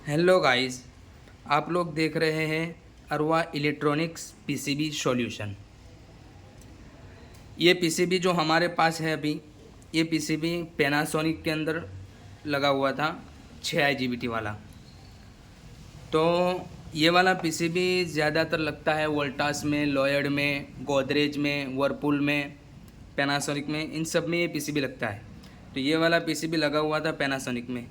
Hello guys, आप लोग देख रहे हैं अरवा इलेक्ट्रॉनिक्स पीसीबी सॉल्यूशन। ये पीसीबी जो हमारे पास है अभी, ये पीसीबी पैनासोनिक के अंदर लगा हुआ था, 6 IGBT वाला। तो ये वाला पीसीबी ज़्यादातर लगता है वोल्टास में, लॉयड में, गोदरेज में, वर्लपूल में, पैनासोनिक में, इन सब में ये पीसीबी लगता है। तो ये वाला पीसीबी लगा हुआ था पैनासोनिक में।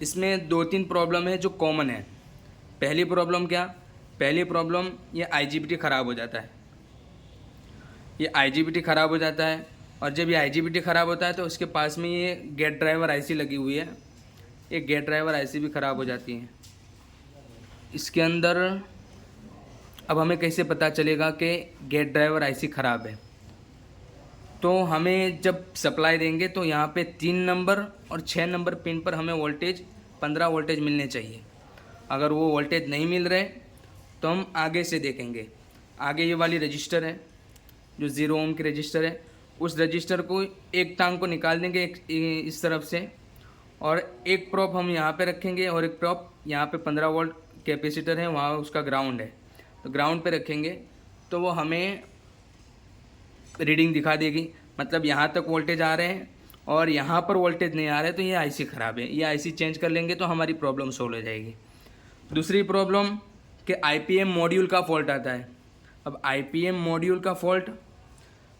इसमें 2-3 प्रॉब्लम है जो कॉमन है। पहली प्रॉब्लम क्या? पहली प्रॉब्लम, ये आईजीबीटी ख़राब हो जाता है। ये आईजीबीटी ख़राब हो जाता है, और जब ये आईजीबीटी ख़राब होता है तो उसके पास में ये गेट ड्राइवर आईसी लगी हुई है, ये गेट ड्राइवर आईसी भी ख़राब हो जाती है इसके अंदर। अब हमें कैसे पता चलेगा कि गेट ड्राइवर आईसी ख़राब है? तो हमें जब सप्लाई देंगे तो यहाँ पे 3 नंबर और 6 नंबर पिन पर हमें वोल्टेज 15 वोल्टेज मिलने चाहिए। अगर वो वोल्टेज नहीं मिल रहे तो हम आगे से देखेंगे। आगे ये वाली रजिस्टर है जो 0 ओम की रजिस्टर है, उस रजिस्टर को एक टांग को निकाल देंगे इस तरफ से, और एक प्रॉप हम यहाँ पे रखेंगे और एक प्रॉप यहाँ पे 15 वोल्ट कैपेसिटर है, वहाँ उसका ग्राउंड है, तो ग्राउंड पे रखेंगे तो वो हमें रीडिंग दिखा देगी। मतलब यहाँ तक वोल्टेज आ रहे हैं और यहाँ पर वोल्टेज नहीं आ रहे, तो ये आईसी ख़राब है। ये आईसी चेंज कर लेंगे तो हमारी प्रॉब्लम सोल्व हो जाएगी। दूसरी प्रॉब्लम कि आईपीएम मॉड्यूल का फॉल्ट आता है। अब आईपीएम मॉड्यूल का फॉल्ट,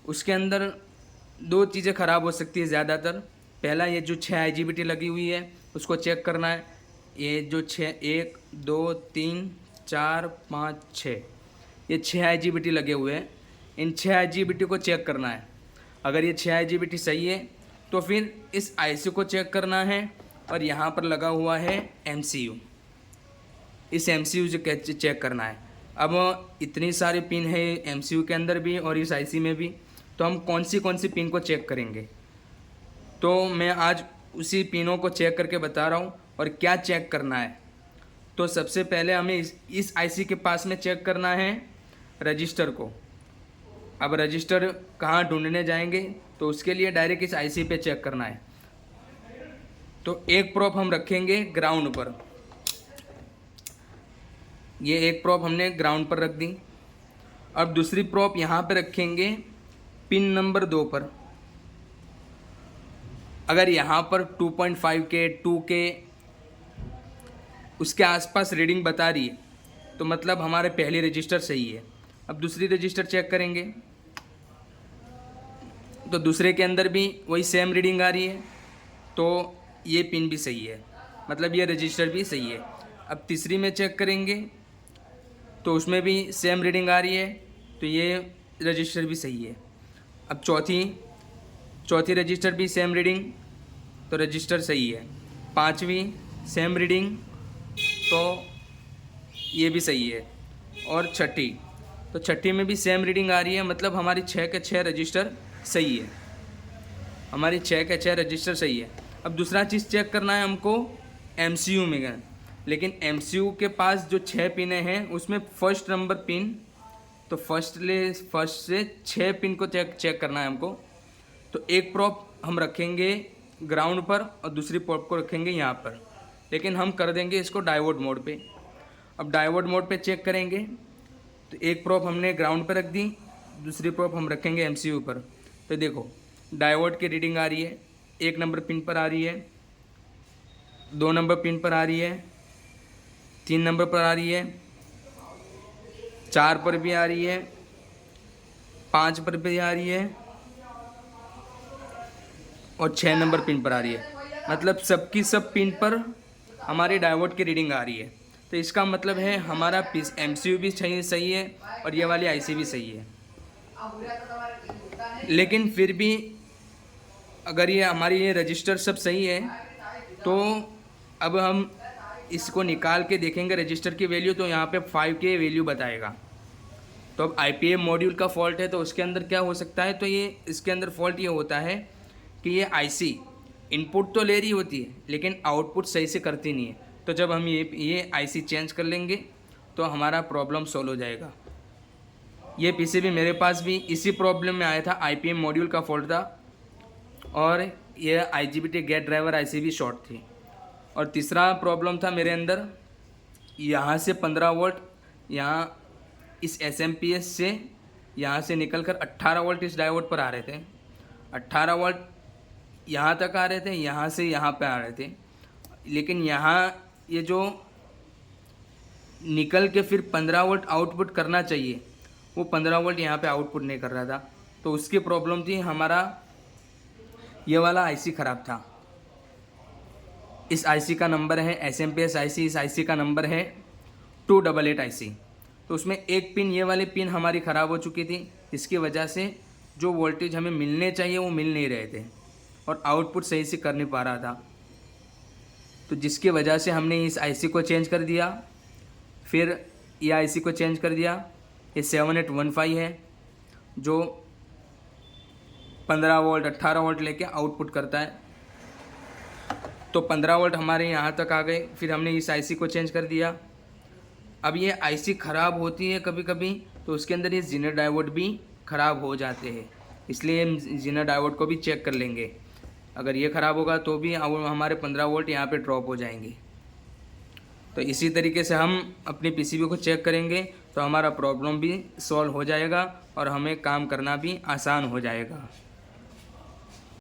उसके अंदर 2 चीज़ें ख़राब हो सकती है ज़्यादातर। पहला, ये जो 6 IGBT लगी हुई है उसको चेक करना है। ये जो 1 2 3 4 5 6, ये 6 IGBT लगे हुए हैं, इन 6 IGBT को चेक करना है। अगर ये 6 IGBT सही है तो फिर इस आईसी को चेक करना है, और यहाँ पर लगा हुआ है MCU, इस MCU से चेक करना है। अब इतनी सारी पिन है MCU के अंदर भी और इस आईसी में भी, तो हम कौन सी पिन को चेक करेंगे? तो मैं आज उसी पिनों को चेक करके बता रहा हूँ और क्या चेक करना है। तो सबसे पहले हमें इस आईसी के पास में चेक करना है रजिस्टर को। अब रजिस्टर कहाँ ढूंढने जाएंगे? तो उसके लिए डायरेक्ट इस आईसी पे चेक करना है। तो एक प्रॉप हम रखेंगे ग्राउंड पर, ये एक प्रॉप हमने ग्राउंड पर रख दी। अब दूसरी प्रॉप यहाँ पे रखेंगे पिन नंबर 2 पर। अगर यहाँ पर 2.5K 2K उसके आसपास रीडिंग बता रही है तो मतलब हमारे पहली रजिस्टर सही है। अब दूसरी रजिस्टर चेक करेंगे तो दूसरे के अंदर भी वही सेम रीडिंग आ रही है, तो ये पिन भी सही है, मतलब ये रजिस्टर भी सही है। अब तीसरी में चेक करेंगे तो उसमें भी सेम रीडिंग आ रही है, तो ये रजिस्टर भी सही है। अब चौथी रजिस्टर भी सेम रीडिंग, तो रजिस्टर सही है। पांचवी सेम रीडिंग, तो ये भी सही है। और छठी में भी सेम रीडिंग आ रही है, मतलब हमारी 6 के 6 रजिस्टर सही है। हमारी 6 के 6 रजिस्टर सही है। अब दूसरा चीज़ चेक करना है हमको MCU में गए, लेकिन MCU के पास जो 6 पिनें हैं उसमें फर्स्ट नंबर पिन, तो फर्स्ट से 6 पिन को चेक करना है हमको। तो एक प्रॉप हम रखेंगे ग्राउंड पर और दूसरी प्रॉप को रखेंगे यहाँ पर, लेकिन हम कर देंगे इसको डायोड मोड पे। अब डायोड मोड पे चेक करेंगे तो एक प्रॉप हमने ग्राउंड पर रख दी, दूसरी प्रॉप हम रखेंगे MCU पर। तो देखो डायोड की रीडिंग आ रही है, 1 नंबर पिन पर आ रही है, 2 नंबर पिन पर आ रही है, 3 नंबर पर आ रही है, 4 पर भी आ रही है, 5 पर भी आ रही है और 6 नंबर पिन पर आ रही है। मतलब सबकी सब पिन पर हमारी डायोड की रीडिंग आ रही है। तो इसका मतलब है हमारा MCU भी सही है और ये वाली आईसी भी सही है। लेकिन फिर भी अगर ये हमारी ये रजिस्टर सब सही है तो अब हम इसको निकाल के देखेंगे रजिस्टर की वैल्यू, तो यहाँ पे 5K वैल्यू बताएगा। तो अब IPM मॉड्यूल का फॉल्ट है, तो उसके अंदर क्या हो सकता है? तो ये इसके अंदर फॉल्ट ये होता है कि ये आईसी इनपुट तो ले रही होती है लेकिन आउटपुट सही से करती नहीं है। तो जब हम ये आईसी चेंज कर लेंगे तो हमारा प्रॉब्लम सॉल्व हो जाएगा। ये पीसीबी मेरे पास भी इसी प्रॉब्लम में आया था, IPM मॉड्यूल का फॉल्ट था, और ये IGBT गेट ड्राइवर आईसी भी शॉर्ट थी। और तीसरा प्रॉब्लम था मेरे अंदर यहाँ से 15 वोल्ट यहाँ इस एसएमपीएस से यहाँ से निकलकर 18 वोल्ट इस डायोड पर आ रहे थे। 18 वोल्ट यहाँ तक आ रहे थे, यहाँ से यहाँ पे आ रहे थे। लेकिन यहाँ ये जो निकल के फिर 15 वोल्ट आउटपुट करना चाहिए, वो 15 वोल्ट यहाँ पे आउटपुट नहीं कर रहा था। तो उसकी प्रॉब्लम थी, हमारा ये वाला आईसी ख़राब था। इस आईसी का नंबर है एसएमपीएस आईसी, इस आईसी का नंबर है 288 आईसी। तो उसमें एक पिन, ये वाली पिन हमारी ख़राब हो चुकी थी। इसकी वजह से जो वोल्टेज हमें मिलने चाहिए वो मिल नहीं रहे थे और आउटपुट सही से कर नहीं पा रहा था। तो जिसकी वजह से हमने इस आईसी को चेंज कर दिया, फिर ये आईसी को चेंज कर दिया। ये 7815 है जो 15 वोल्ट 18 वोल्ट लेके आउटपुट करता है। तो 15 वोल्ट हमारे यहाँ तक आ गए। फिर हमने इस आईसी को चेंज कर दिया। अब ये आईसी ख़राब होती है कभी कभी, तो उसके अंदर ये जीनर डायोड भी ख़राब हो जाते हैं। इसलिए हम जीनर डायोड को भी चेक कर लेंगे। अगर ये ख़राब होगा तो भी हमारे 15 वोल्ट यहाँ पे ड्रॉप हो जाएंगे। तो इसी तरीके से हम अपनी पीसीबी को चेक करेंगे तो हमारा प्रॉब्लम भी सॉल्व हो जाएगा और हमें काम करना भी आसान हो जाएगा।